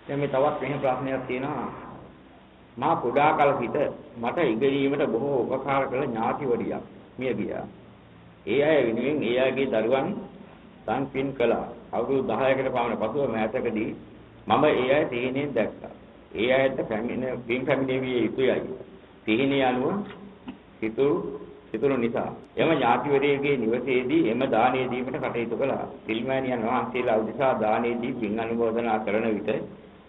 දැන් මේ තවත් මෙහෙම ප්‍රශ්නයක් තියෙනවා. මා කුඩා කල සිට මට ඉගෙනීමට බොහෝ උපකාර කළ ඥාතිවරියක් මිය ගියා. ඒ අය වෙනුවෙන් ඒ අයගේ දරුවන් සංපින් කළා. අවුරුදු 10කට පමණ පසුව මෑතකදී මම ඒ අය තීනෙන් දැක්කා. ඒ අයට පැමිණෙවිය යුතුයයි. තීනේ අනුව සිතුරු නිසා එම ඥාතිවරයෙකුගේ නිවසේදී එම දානය දීමට කටයුතු කළා. සිල්මෑණියන් වහන්සේලා උදෙසා දානය දී පින් අනුමෝදනා කරන විට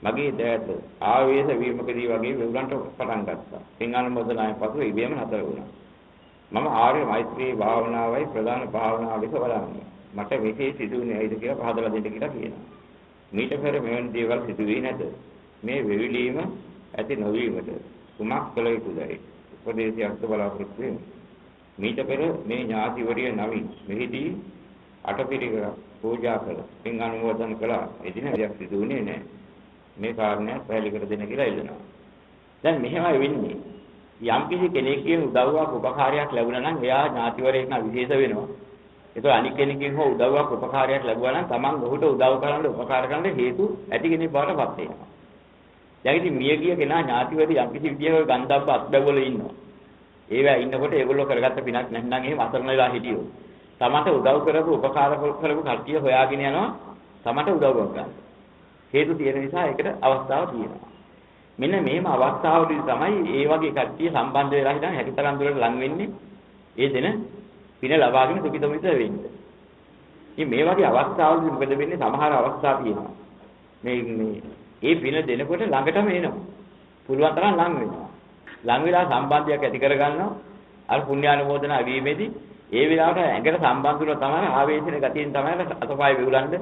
මගේ දෑත ආවේශ වීමකදී වගේ වෙවුලන්ට පටන් ගත්තා. පින් අනුමෝදනාවෙන් පසු ඉබේම නතර වුණා. මම ආර්ය මෛත්‍රී භාවනාවයි ප්‍රධාන භාවනාව ලෙස බලන්නේ. මට මෙසේ සිදුවුනේ ඇයිද කියලා පහදලා දෙන්න කියලා කියනවා. මීට පෙර මෙවැනි දේවල් සිදුවේ නැත. මේ වෙවිලීම ඇති නොවීමට කුමක් කළ යුතුදයි? උපදේශයක් බලාපොරොත්තු වෙමි. මීට පෙර මේ ඥාතිවරිය නමින් මෙහිදී අටපිරිකර පූජා කළ පින් අනුමෝදන් කළා. එදින දෙයක් සිදුවුනේ නැහැ. මේ කාරණය පැහැදිලි කර දෙන්න කියලා ඉල්ලනවා. දැන් මෙහෙමයි වෙන්නේ. යම් කිසි කෙනෙක්ගෙන් උදව්වක් උපකාරයක් ලැබුණා නම් එයා ඥාතිවරයෙක් නම් විශේෂ වෙනවා. ඒක අනික් කෙනෙක්ගෙන් හෝ උදව්වක් උපකාරයක් ලැබුවා නම් Taman ඔහුට උදව් කරන්න උපකාර කරන්න හේතු ඇති කෙනෙක් බවට පත් වෙනවා. දැන් ඉතින් මියගිය කෙනා ඥාතිවරය යම් කිසි විදියක ගන්ධබ්බ අත්බැවල ඉන්නවා. ඒවා ඉන්නකොට ඒගොල්ලෝ කරගත්ත පිනක් නැත්නම් එහෙම අසරණ වෙලා හිටියෝ. Tamanට උදව් කරපු උපකාර කරපු කට්ටිය හොයාගෙන යනවා Tamanට උදව් කරගන්න. හේතු තියෙන නිසා ඒකට අවස්ථාවක් තියෙනවා. මෙන්න මේම අවස්ථාවලදී තමයි ඒ වගේ කට්ටිය සම්බන්ධ වෙලා හිටන් හැකිතරම් දුරට ලං වෙන්නේ. ඒ දෙන පින ලබාගෙන සුඛිතමිත වෙන්නේ. ඉතින් මේ වගේ අවස්ථාවලදී මොකද වෙන්නේ? සමහර අවස්ථා තියෙනවා. මේ පින දෙනකොට ළඟටම එනවා. පුළුවන් තරම් ලං වෙනවා. ලං වෙලා සම්බන්ධයක් ඇති කරගන්නවා. අර පුණ්‍යානුමෝදන වීමේදී ඒ වෙලාවට ඇඟට සම්බන්ධ වුණා තමයි ආවේශන ගතියෙන් තමයි අතපය වෙවුලන්නේ.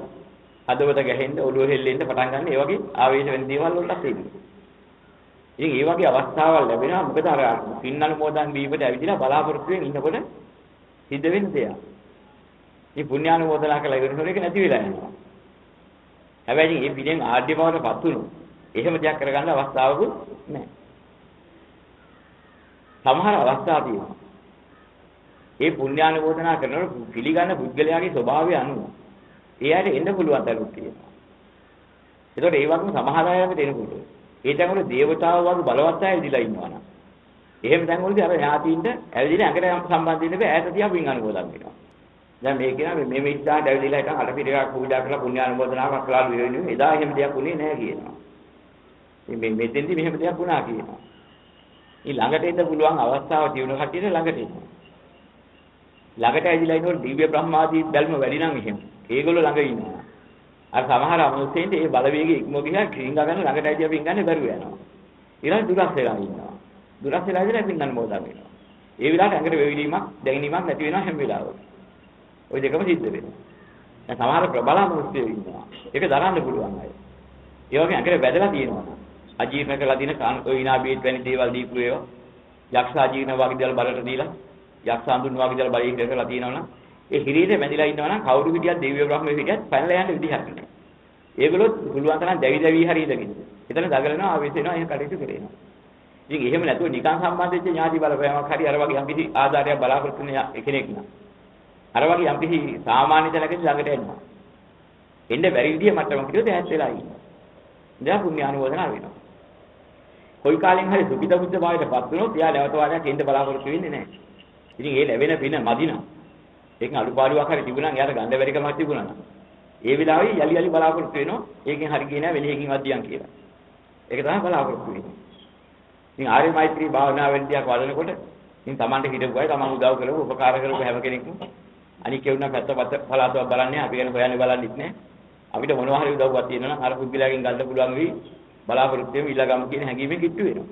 හදවත ගැහෙන්න ඔළුව හෙල්ලෙන්න පටන් ගන්න. ඒ වගේ ආවේශ වෙන දේවල් වලට තියෙනවා. ඉතින් මේ වගේ අවස්ථාවල් ලැබෙනවා. මොකද අර පින් අනුමෝදන් වීමට ඇවිදලා බලාපොරොත්තු වෙන ඉන්නකොට සිද්ධ වෙන දෙයක්. මේ පුණ්‍යානුමෝදනා කළ ඉවරනකොට ඒක නැති වෙලා යනවා. හැබැයි මේ පිළිෙන් ආඩ්‍ය බවටපත් වුණොත් එහෙම දෙයක් කරගන්න අවස්ථාවක නැහැ. සමහර අවස්ථා තියෙනවා. මේ පුණ්‍යානුමෝදනා කරනකොට පිළිගන්න පුද්ගලයාගේ ස්වභාවය අනුව එයාට එන්න පුළුවන් තරම් තියෙනවා. ඒතකොට ඒ වගේම සමහර අයකට එනකොට ඒ තැන් වල දේවතාවෝ වගේ බලවත් අය ඉදිලා ඉන්නවා නම් එහෙම තැන් වලදී අර ඥාතීන්ට ඇවිදින ඇඟට සම්බන්ධ වෙන්න බෑ ඈත තියා පින් අනුමෝදන් වෙනවා. දැන් මේ කියනවා මේ මිත්‍යාට ඇවිදලා හිටන් අටපිරිකක් පූජා කරලා පුණ්‍ය අනුමෝදනාවක් කළාලු වෙන්නේ එදා එහෙම දෙයක් උනේ නැහැ කියනවා. මේ මෙතෙන්දි මෙහෙම දෙයක් වුණා කියනවා. ළඟට එන්න පුළුවන් අවස්ථාව තියෙන කටියට ළඟට එන්න. ළඟට ඇවිදලා ඉන්නකොට දිව්‍ය බ්‍රහ්මාදී බැල්ම වැඩි නම් එහෙම. ඒගොල්ලෝ ළඟ ඉන්නවා. අර සමහර අමනුෂ්‍යයින්ට ඒ බලවේගය ඉක්මව ගියා ක්‍රිංගා ගන්න ළඟට ඇවිදලා පින් ගන්න බැරුව යනවා. ඊළඟ දුරස් වෙලා ඉන්නවා. දුරස් වෙලා ඉඳලා පින් ගන්න මොදා වෙනවා. ඒ විලාට ඇඟට වෙවිලීමක් දැනීමක් නැති වෙනවා හැම වෙලාවෙම. ওই දෙකම සිද්ධ වෙනවා. දැන් සමහර ප්‍රබල අමනුෂ්‍යයෝ ඉන්නවා. ඒක දරන්න පුළුවන් අය. ඒ වගේ ඇඟට වැදලා තියෙනවා. අජීර්ණ කළා දින විනාබීත් වැනි දේවල් දීපු ඒවා යක්ෂ අජීර්ණ වගේ දේවල් බලට දීලා යක්ෂ අඳුන් වගේ දේවල් බලයෙන් ඉඳලා තියෙනවනම් ඒ හිරියේ මැදිලා ඉන්නවනම් කවුරු විදියක් දිව්‍ය බ්‍රහ්ම විදියක් පැනලා යන්න විදිහක් නැහැ. ඒගොල්ලෝ පුළුවන් තරම් දැවි හරි ඉඳගෙන. එතන දගලනවා ආවේශ වෙනවා එහෙම කටයුතු කරේනවා. ඉතින් එහෙම නැතුව නිකන් සම්බන්ධ වෙච්ච ඥාති බලපෑමක් හරි අර වගේ යම්කිසි ආධාරයක් බලාපොරොත්තු වෙන කෙනෙක් නා. අර වගේ යම්කිසි සාමාන්‍ය තැනකදී ළඟට එනවා. එන්න බැරි විදිය මට්ටමකට ඈත් වෙලා ඉන්නවා. දැන් පුණ්‍ය අනුමෝදනා වෙනවා. කොයි කාලෙන් හරි සුඛිත බුද්ධ භාවයටපත් වුණොත් එයා නැවත වාරයක් එන්න බලාපොරොත්තු වෙන්නේ නැහැ. ඉතින් ඒ ලැබෙන පින මදිනා. ඒකෙන් අලුපාරුවක් හරි තිබුණා නම් එයාට ගන්න බැරි කමක් තිබුණා නම් ඒ වෙලාවේ යලි බලාපොරොත්තු වෙනවා. ඒකෙන් හරි ගියේ නැහැ වෙන එකකින් වදියන් කියලා. ඒක තමයි බලාපොරොත්තු වෙන්නේ. ඉතින් ආර්ය මෛත්‍රී භාවනාවෙන්දියක් වඩනකොට ඉතින් Tamanට හිතපු අය Taman උදව් කරපු උපකාර කරපු හැම කෙනෙක්ම අනික කෙවුනා පැත්ත පලාතව බලන්නේ අපි ගැන හොයන්නේ බලන්නෙත් නැහැ. අපිට මොනවා හරි උදව්වක් තියෙනවා නම් අර පුද්ගලයාගෙන් ගන්න පුළුවන් වෙයි. බලාපොරොත්තු වෙමු ඊළඟම කියන හැඟීමෙන් කිට්ටු වෙනවා.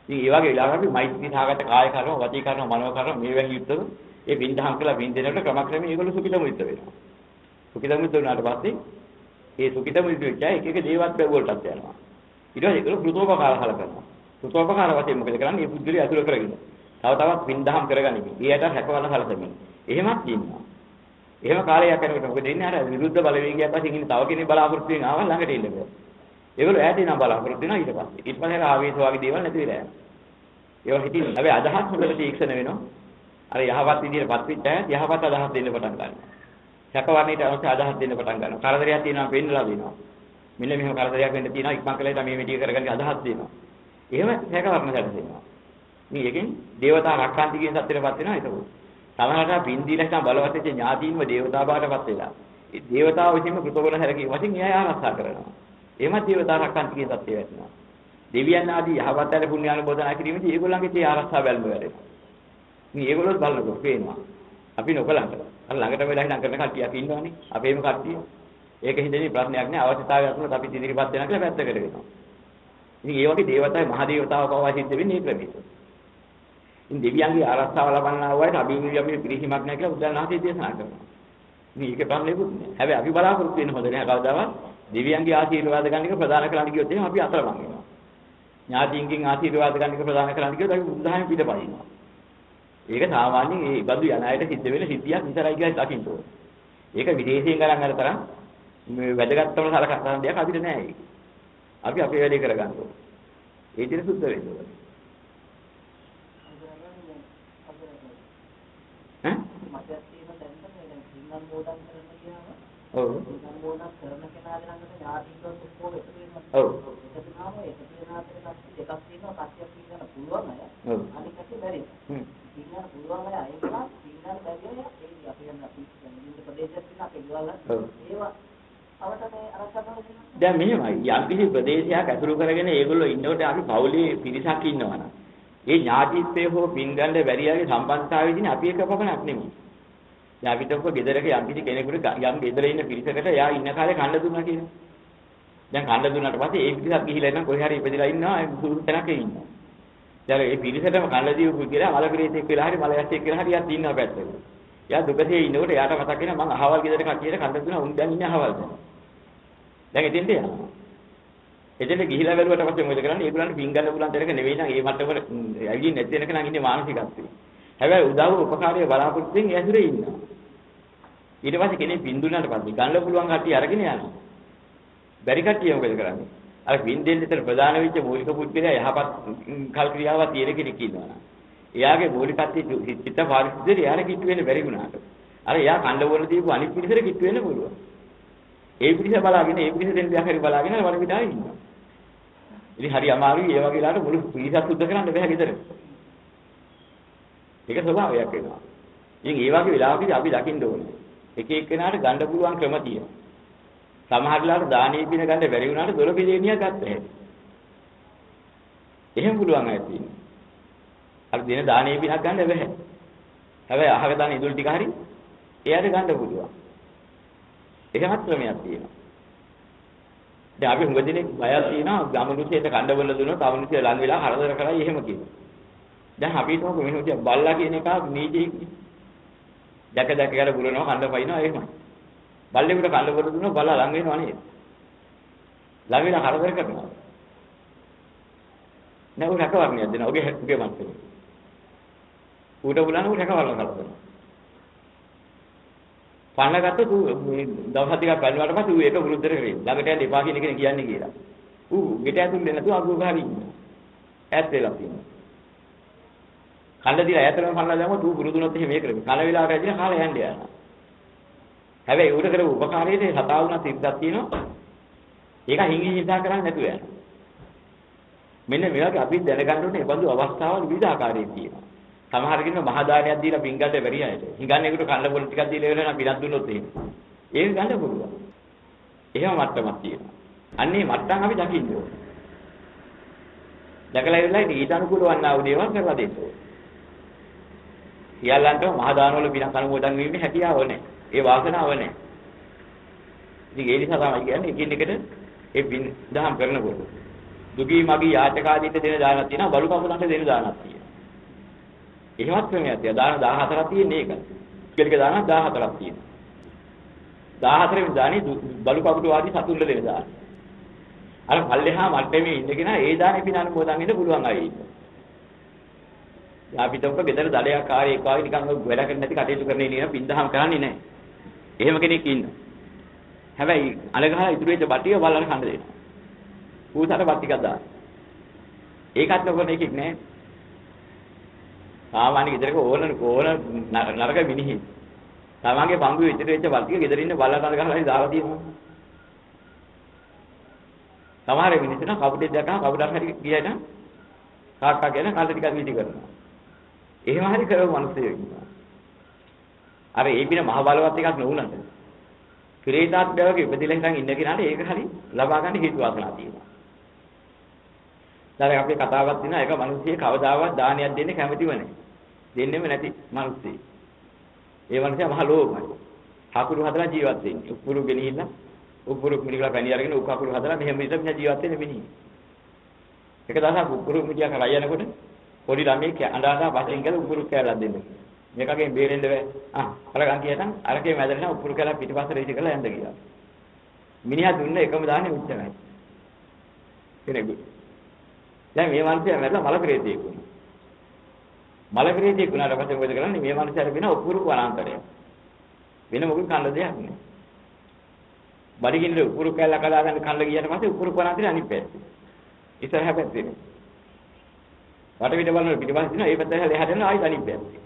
ඉතින් ඒ වගේ වෙලාවකට මෛත්‍රී සාගත කාය කර්ම, වචී කර්ම, මනෝ කර්ම මේවෙන් යුක්තව ඒ බින්දහම් කළා බින් දෙනකොට ක්‍රමක්‍රමයෙන් ඒගොල්ලෝ සුඛිතමුිත වෙනවා. සුඛිතමුිත වුණාට පස්සේ ඒ සුඛිතමුිත වෙච්ච එක එක දේවත් බැවුවටත් යනවා. ඊට පස්සේ ඒගොල්ලෝ කෘතෝපකාර හලකනවා. කෘතෝපකාර වශයෙන් මොකද කරන්නේ? මේ පුද්ගලයා අතුල කරගෙන. තව තවත් බින්දහම් කරගනිමින්. ඊයට හැකවන හලකමින්. එහෙමත් ඉන්නවා. එහෙම කාලයක් යනකොට මොකද වෙන්නේ? අර විරුද්ධ බලවේගයක් වශයෙන් ඉන්න තව කෙනෙක් බලාපොරොත්තු වෙන ආව ළඟට ඉන්න බෑ. ඒගොල්ලෝ ඈත ඉන්න බලාපොරොත්තු වෙනවා ඊට පස්සේ. ඊට පස්සේ ආවේශ වගේ දේවල් නැති වෙලා යනවා. ඒවා හිතින් හැබැයි අදහස් හොඳට තීක්ෂණ වෙනවා. අර යහපත් විදිහටපත් වෙච්ච අය යහපත් අදහස් දෙන්න පටන් ගන්නවා. සැකවර්ණයට අවශ්‍ය අදහස් දෙන්න පටන් ගන්නවා. කරදරයක් තියෙනවා පෙන්නලා දෙනවා. මෙන්න මෙහෙම කරදරයක් වෙන්න තියෙනවා ඉක්මන් කළා මේ විදිය කරගන්න අදහස් දෙනවා. එහෙම හැකවරණ සැලසෙනවා. මේ එකෙන් දේවතා රක්කාන්ති කියන සත්‍යයටපත් වෙනවා ඒක. සමහරවිට පින් දීලා නැත්නම් බලවත් වෙච්ච ඥාතීන්ව දේවතා බාටපත් වෙලා. ඒ දේවතාව විසින්ම කෘතගුණ හැරකීම වශයෙන් එයා ආරක්ෂා කරනවා. එහෙමත් දේවතා රක්කාන්ති කියන සත්‍යය වෙනවා. දෙවියන් ආදී යහපත් අය පුණ්‍යානුමෝදනා කිරීමේදී ඒගොල්ලන්ගේ තේ ආරක්ෂා බැල්ම වැඩෙනවා. ඉතින් ඒගොල්ලොත් බලනකොට පේනවා. අපි නොකලන්ට. අර ළඟටම වෙලා හිටන් කරන කට්ටියක් ඉන්නවනේ. අපේම කට්ටිය. ඒක හින්දානේ ප්‍රශ්නයක් නෑ අවශ්‍යතාවය අතුනත් අපි ඉදිරිපත් වෙනවා කියලා පැත්තකට වෙනවා. ඉතින් ඒ වගේ දේවතාවයි මහ දේවතාවක පවා සිද්ධ වෙන්නේ මේ ක්‍රමයට. ඉතින් දෙවියන්ගේ ආරක්ෂාව ලබන්නා වූ අය අභිමුඛ අපි පිළිහිමක් නැහැ කියලා බුදුරණාහි දේශනා කරනවා. ඉතින් ඒක ප්‍රශ්නයකුත් නෑ. හැබැයි අපි බලාපොරොත්තු වෙන්න හොඳ නෑ කවදාවත් දෙවියන්ගේ ආශිර්වාද ගන්න එක ප්‍රදාන කරන්න ගියොත් එහෙනම් අපි අතරමං වෙනවා. ඥාතියින්ගෙන් ආශිර්වාද ගන්න එක ප්‍රදාන කරන්න ගියොත් අපි බුදුදහමෙන් පිටපයින්නවා. ඒක සාමාන්‍යයෙන් ඒ බඳු යන අයට සිද්ධ වෙන සිද්ධියක් විතරයි කියලා දකින්න ඕනේ. ඒක විදේශයෙන් ගණන් ගන්න තරම් මේ වැදගත්කම සලකන දෙයක් අපිට නෑ ඒක. අපි අපේ වැඩේ කරගන්න ඕනේ. ඒ දින සුද්ධ වෙන්න ඕනේ. ඈ? මතයක් තියෙන දැන් තමයි සිංහම් බෝඩම් කරන්න කියනවා. ඔව්. සිංහම් බෝඩම් කරන කෙනාගේ ළඟට ඥාතිකව කොහොමද වෙන්නේ? ඔව්. ඒක තමයි ඒක තියෙනාතර කට්ටිය දෙකක් තියෙනවා කට්ටියක් ඉන්න පුළුවන් අය. ඔව්. අනිත් කට්ටිය බැරි. සිංහල පුළුවන් අය අයින්ලා සිංහල බැරිය ඒ අපි යන අපි ඉන්න ප්‍රදේශයක් තියෙන අපේ ගෙවල් ඒවා දැන් මෙහෙමයි යම් කිසි ප්‍රදේශයක් අතුරු කරගෙන ඒගොල්ලෝ ඉන්නකොට අපි පවුලේ පිරිසක් ඉන්නවා නම් ඒ ඥාතිත්වයේ හෝ පින්ගන්න බැරියාගේ සම්බන්ධතාවයේදී අපි එක පමණක් නෙමෙයි. දැන් අපිට ඔක ගෙදරක යම් කිසි කෙනෙකුට යම් ගෙදර ඉන්න පිරිසකට එයා ඉන්න කාලේ කන්න දුන්නා කියනවා. දැන් කන්න දුන්නාට පස්සේ ඒ පිරිසක් ගිහිලා ඉන්න කොහේ හරි ඉපදලා ඉන්නවා ඒ සුළු තැනක ඉන්නවා. දැන් ඒ පිරිසටම කන්න දීපු කියලා මල පිරිසෙක් කියලා හරි මල යැච්චෙක් කියලා හරි යත් ඉන්නවා පැත්තක. එයා දුකසේ ඉන්නකොට එයාට මතක් වෙනවා මං අහවල් ගෙදර කට්ටියට කන්න දුන්නා උන් දැන් ඉන්නේ අහවල් දැන්. දැන් එතෙන්ට යනවා. එතෙන්ට ගිහිලා බැලුවට පස්සේ මොකද කරන්නේ? ඒගොල්ලන්ට පින් ගන්න පුළුවන් තරක නෙවෙයි නම් ඒ මට්ටමට ඇවිදින් නැති වෙනක නම් ඉන්නේ මානසිකත්වයේ. හැබැයි උදව් උපකාරය බලාපොරොත්තුෙන් ඇසුරේ ඉන්නවා. ඊට පස්සේ කෙනෙක් පින් දුන්නාට පස්සේ ගන්න පුළුවන් කට්ටිය අරගෙන යනවා. බැරි කට්ටිය මොකද කරන්නේ? අර පින් දෙන්න විතර ප්‍රධාන වෙච්ච මූලික පුද්ගලයා යහපත් කල් ක්‍රියාවක් තියෙන කෙනෙක් ඉන්නවා. එයාගේ මූලිකත්වයේ චිත්ත පාරිශුද්ධිය එයාට කිට්ටු වෙන්න බැරි වුණාට. අර එයා කණ්ඩ වල දීපු අනිත් පිළිසර කිට්ටු වෙන්න පුළුවන්. ඒ පිළිස බලාගෙන ඒ පිළිස දෙන්න දෙයක් හරි බලාගෙන වල පිටාවේ ඉන්නවා. ඉතින් හරි අමාරුයි ඒ වගේ ලාට මුළු පිළිසක් සුද්ධ කරන්න බෑ ගෙදර. ඒක ස්වභාවයක් වෙනවා. ඉතින් ඒ වගේ වෙලාවකදී අපි දකින්න ඕනේ. එක එක්කෙනාට ගන්න පුළුවන් ක්‍රම තියෙනවා. සමහර වෙලාවට දානෙ පින ගන්න බැරි වුණාට දොර පිළිෙනියක් ගත්ත හැටි. එහෙම පුළුවන් අය තියෙනවා. අර දින දානෙ පිනක් ගන්න බැහැ. හැබැයි අහක දාන ඉදුල් ටික හරි එයාට ගන්න පුළුවන්. ඒකමත් ක්‍රමයක් තියෙනවා. දැන් අපි හුඟ දෙනෙක් බයක් තියෙනවා ගමනුසයට කණ්ඩවල දුන්නොත් අවනුසය ලං වෙලා හරදර කරයි එහෙම කියනවා. දැන් අපි හිතමු මෙහෙම බල්ලා කියන එක නීතියක්. දැක දැක යන බුලනවා කණ්ඩ පයින්නවා එහෙමයි. බල්ලෙකුට කණ්ඩවල දුන්නොත් බල්ලා ලං වෙනවා නේද? ලං වෙලා හරදර කරනවා. නෑ උ රැකවරණයක් දෙනවා. ඔගේ මන්ත්‍රේ. ඌට බුලන ඌ රැකවරණ කරනවා. පන්නගත්ත තු දවස් හතක් පැනනවාට පස්සේ ඌ ඒක වෘද්ධර කරේ. ළඟට යන්න එපා කියන එක කියන්නේ කියලා. ඌ ගෙට ඇතුල් වෙන තු අගු ගහරි ඉන්නවා. ඈත් වෙලා තියෙනවා. කන්න දිලා ඈතරම පන්නලා දැම්මොත් ඌ පුරුදුනොත් එහෙම මේ කරේ. කන වෙලාවට ඇදිලා කාලා යන්න යනවා. හැබැයි ඌට කරපු උපකාරයේ සතා වුණා තිබ්බක් තියෙනවා. ඒක හිඟි හිතා කරන්නේ නැතුව යනවා. මෙන්න මේ වගේ අපි දැනගන්න ඕනේ මේ බඳු අවස්ථාවල් විවිධ ආකාරයෙන් තියෙනවා. සමහර කෙනෙක් මහා දානයක් දීලා පින් ගන්න බැරි අයට. හිඟන්නේකට කන්න පොල් ටිකක් දීලා ඉවරලා නම් පිනක් දුන්නොත් එහෙම. ඒක ගන්න පුළුවන්. එහෙම මට්ටමක් තියෙනවා. අන්නේ මට්ටම් අපි දකින්න ඕනේ. දැකලා ඉවරලා ඊට අනුකූල වන්නා වූ දේවල් කරලා දෙන්න ඕනේ. සියල්ලන්ටම මහා දානවල පිනක් අනුමෝදන් වීමේ හැකියාව නැහැ. ඒ වාසනාව නැහැ. ඉතින් ඒ නිසා තමයි කියන්නේ එකින් එකට ඒ පින් දහම් කරනකොට දුගී මගී යාචකාදීන්ට දෙන දානක් තියෙනවා බලු කපුලන්ට දෙන දානක් තියෙනවා. එහෙමත් ක්‍රමයක් තියෙනවා. දාන 14ක් තියෙන්නේ ඒක. කෙලික දාන 14ක් තියෙනවා. 14 වෙනි දානේ බලු කපුට වාදී සතුන්ට දෙන දාන. අර පල්ලෙහා මට්ටමේ ඉන්නගෙන ඒ දානේ පින අනුමෝදන් වෙන්න පුළුවන් අය ඉන්නවා. අපිට ඔක ගෙදර දඩයක් කාර්යයක් වගේ නිකන් වැඩ කරන්නේ නැති කටයුතු කරන්නේ නේ පින්දහම් කරන්නේ නැහැ. එහෙම කෙනෙක් ඉන්නවා. හැබැයි අලගහලා ඉතුරු වෙච්ච බටිය බලන්න කන්න දෙනවා. ඌසට බත් ටිකක් දාන්න. ඒකත් නොකරන එකෙක් නෑ. සාමාන්‍ය ගෙදරක ඕන නරක මිනිහෙක්. තමන්ගේ පංගුවේ ඉතිරි වෙච්ච බත් ටික ගෙදර ඉන්න බල්ලා කන ගහලා දාලා තියෙනවා. සමහර මිනිස්සු නම් කවුරුද දැක්කම කවුරුන් හරි ගියන කාක්කා කියන කල්ල ටිකක් විදි කරනවා. එහෙම හරි කරව මිනිස්සු ඉන්නවා. අර ඒ පින මහ බලවත් එකක් නෙවුනද? ප්‍රේතාත්මයක ඉපදිලා ඉඳන් ඉන්න කෙනාට ඒක හරි ලබා ගන්න හේතු වාසනා තියෙනවා. දැන් අපේ කතාවක් දිනා එක මිනිස්සෙක් කවදාවත් දානයක් දෙන්න කැමතිව නැහැ. දෙන්නෙම නැති මිනිස්සෙක්. ඒ මිනිසා මහ ලෝභයි. හකුරු හදලා ජීවත් වෙන්නේ. උපුරු ගෙනිහිල්ලා උපුරු මිනිහලා පැණි අරගෙන උකකුරු හදලා මෙහෙම ඉඳන් ජීවත් වෙන්නේ මිනිහ. එක දවසක් උපුරු මිනිහා කරා යනකොට පොඩි ළමයෙක් අඬා පස්සෙන් ගිහලා උපුරු කෑල්ලක් දෙන්න. මේකගෙන් බේරෙන්න බෑ. අරගන් කියතන් අරකේ මැදට උපුරු කෑල්ල පිටිපස්සට රීටි කරලා යන්න ගියා. මිනිහා දුන්න එකම දාන්නේ උච්චමයි. කෙනෙකුට. දැන් මේ මිනිහා මැරලා මල ප්‍රේතයෙක් වුණා. මල ප්‍රේතයෙක් වුණාට පස්සේ මොකද කරන්නේ? මේ මිනිහාට වෙන උපුරු වනාන්තරය. වෙන මොකද කන්න දෙයක් නෑ. බඩගින්නේ උපුරු කැල්ල කඩාගෙන කන්න ගියට පස්සේ උපුරු වනාන්තරය අනිත් පැත්තේ. ඉස්සරහ පැත්තේ. වටපිට බලන පිටිපස්සේ දින ඒ පැත්තට එහාට යන ආයි අනිත් පැත්තේ.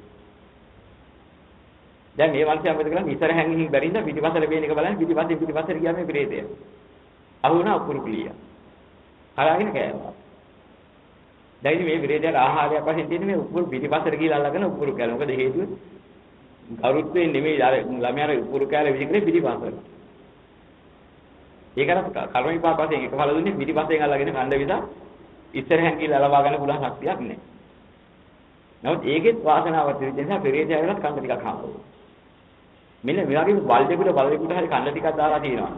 දැන් මේ මිනිහා මොකද කරන්නේ? ඉස්සරහින් ගිහින් බැරිඳ පිටිපස්සට පේන එක බලන්නේ පිටිපස්සට ගියා මේ ප්‍රේතය. අහු වුණා උපුරු කුලිය. හරාගෙන කෑවා. දැන් මේ ප්‍රේතයට ආහාරයක් වශයෙන් තියෙන මේ උපුරු පිටිපස්සට ගිහලා අල්ලගෙන උපුරු කෑලා. මොකද හේතුව? කරුත්වෙන් නෙමෙයි අර ළමයාර උපුරු කෑලා විසිකරේ පිටිපස්සට. ඒකට කර්ම විපාක වශයෙන් එක පළ දුන්නේ පිටිපස්සෙන් අල්ලගෙන කණ්ඩ විසා ඉස්සරහින් ගිහලා ලබා ගන්න පුළුවන් ශක්තියක් නැහැ. නමුත් ඒකෙත් වාසනාවක් තියෙන නිසා ප්‍රේතය ඇවිල්ලා කණ්ඩ ටිකක් හම්බුනේ. මෙන්න මේ වගේ බල්ලෙකුට හරි කණ්ඩ ටිකක් දාලා තියෙනවා.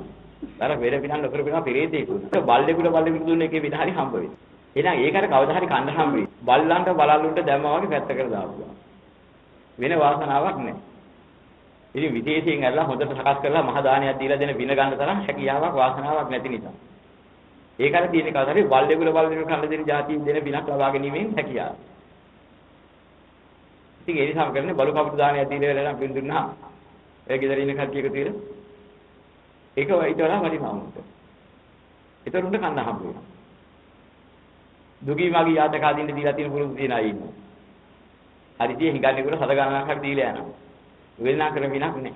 අර වෙර පිනන් නොකර පිනවා ප්‍රේතයෙක් උනා. බල්ලෙකුට දුන්න එකේ විතර හරි හම්බ වෙනවා. එහෙනම් ඒකට කවදා හරි කණ්ඩ හම්බ වෙයි. බල්ලන්ට බලල්ලුන්ට දැම්මා වගේ පැත්තකට දාපුවා. වෙන වාසනාවක් නැහැ. ඉතින් විදේශයෙන් ඇරලා හොඳට සකස් කරලා මහ දානයක් දීලා දෙන වින ගන්න තරම් හැකියාවක් වාසනාවක් නැති නිසා. ඒකට තියෙන කවදා හරි බල්ලෙකුට කණ්ඩ දෙන જાති දෙන විනක් ලබා ගැනීමෙන් හැකියාව. ඉතින් ඒ නිසා කරන්නේ බලු කපුටු දානයක් දීලා වෙලා නම් පින් දුන්නා. ඒ ගෙදර ඉන්න කට්ටිය එකතු වෙලා ඒක ඊට වඩා වටිනවා උන්ට. ඒතර උන්ට කන්න හම්බ වෙනවා. දුගී මගී යාතකාදීන් දීලා තියෙන පුරුදු තියන අය ඉන්නවා. හරිදී හිඟන්නේකට සද ගණනක් හරි දීලා යනවා. වෙනා කරන විනක් නැහැ.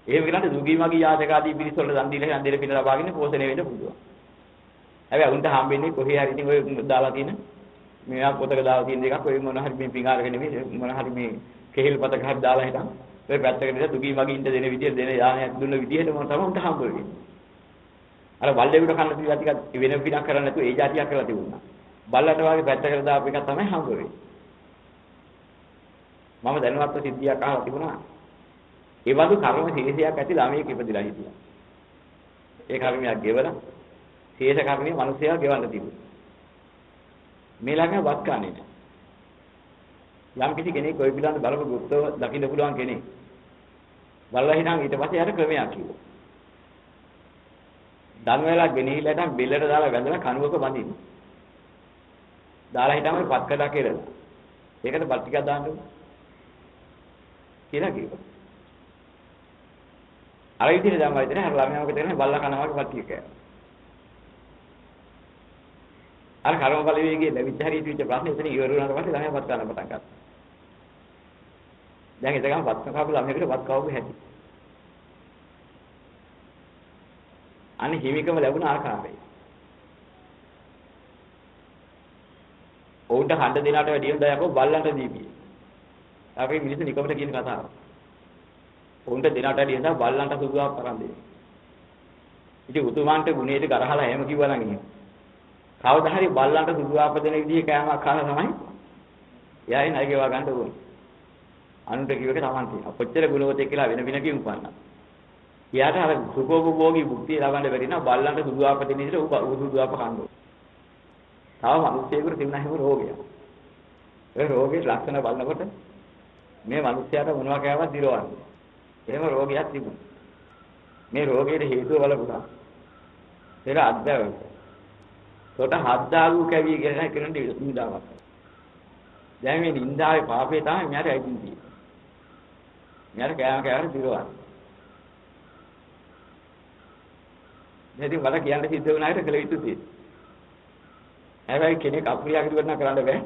එහෙම කරන්නේ දුගී මගී යාතකාදී පිරිස වල දන් දීලා හන්දේල පින ලබාගෙන පෝෂණය වෙන්න පුළුවන්. හැබැයි උන්ට හම්බෙන්නේ කොහේ හරි ඉතින් ඔය දාලා තියෙන මේවා පොතක දාලා තියෙන දෙකක් ඔය මොන හරි මේ පිඟාරක නෙමෙයි මොන හරි මේ කෙහෙල් පතක හරි දාලා හිටන් ඔය පැත්තකට ඉඳලා දුගී මගින්ට දෙන විදිය දෙන යානයක් දුන්න විදියට මොන තමයි උන්ට හම්බ වෙන්නේ. අර බල්ලෙකුට කන්න තියලා ටිකක් වෙන පිනක් කරන්නේ නැතුව ඒ જાතියක් කරලා තිබුණා. බල්ලට වාගේ පැත්තකට දාපු එක තමයි හම්බ වෙන්නේ. මම දැනුවත්ව සිද්ධියක් අහලා තිබුණා. ඒ වගේ කර්ම ශේෂයක් ඇති ළමයෙක් ඉපදිලා හිටියා. ඒ කර්මයක් ගෙවලා ශේෂ කර්මයේ මිනිසයා ගෙවන්න තිබුණා. මේ ළමයා වත් කන්නේ නැහැ. යම් කිසි කෙනෙක් ඔය පිළිබඳ බලපු ගුප්තව දකින්න පුළුවන් කෙනෙක්. බලලා හිටන් ඊට පස්සේ යාට ක්‍රමයක් කිව්වා. දන් වේලා ගෙනිහිලා හිටන් බෙල්ලට දාලා වැඳලා කණුවක බඳින්න. දාලා හිටම පත් කළා කියලා. ඒකට බත් ටිකක් දාන්න ඕන. කියලා කිව්වා. අර විදිහට දැම්මා ඉතින් අර ළමයා මොකද කරන්නේ බල්ලා කනවා වගේ පත් ටික කෑවා. අර කර්ම බලවේගයේ ලැබිච්ච හරියට විච ප්‍රශ්නේ එතන ඉවර වුණාට පස්සේ ළමයා පත් ගන්න පටන් ගත්තා. දැන් එතකම පත් කවපු ළමයෙකුට පත් කවපු හැටි. අනේ හිමිකම ලැබුණ ආකාරය. ඔවුන්ට හඬ දෙනාට වැඩිය හොඳ යකෝ බල්ලන්ට දීපිය. අපි මිනිස්සු නිකමට කියන කතාව. ඔවුන්ට දෙනාට වැඩිය හොඳ බල්ලන්ට සුදුවක් තරම් දෙන්න. ඉතින් උතුමාන්ට ගුණේට ගරහලා එහෙම කිව්වා නම් එහෙම. කවදා හරි බල්ලන්ට සුදුවාප දෙන විදිහේ කෑමක් කාලා තමයි එයායි නයිගේවා ගන්න ඕනේ. අනුන්ට කිව්ව එක Taman තියෙනවා. කොච්චර ගුණවතෙක් කියලා වෙන වෙන කියමු පන්නා. එයාට අර සුඛෝපභෝගී භුක්තිය ලබන්න බැරි නම් බල්ලන්ට සුදුවාප දෙන විදිහට ඌ සුදුවාප කන්න ඕනේ. තව මිනිස්සුෙකුට තිබුණ හැම රෝගයක්. ඒ රෝගේ ලක්ෂණ බලනකොට මේ මිනිස්යාට මොනවා කෑවත් දිරවන්නේ. එහෙම රෝගයක් තිබුණා. මේ රෝගයේ හේතුව බලපුවා. ඒක අද්දවක. කොට හද්දාගු කැවි කියන කෙනෙක් නිදාවක්. දැන් මේ නින්දාවේ පාපේ තමයි මෙයාට ඇවිදින් තියෙන්නේ. මෙයාට කෑම දිරවන්නේ. ඉතින් වල කියන්න සිද්ධ වුණ අයට කළ යුතු තියෙන්නේ. හැබැයි කෙනෙක් අප්‍රියා කිව්වොත් නම් කරන්න බෑ.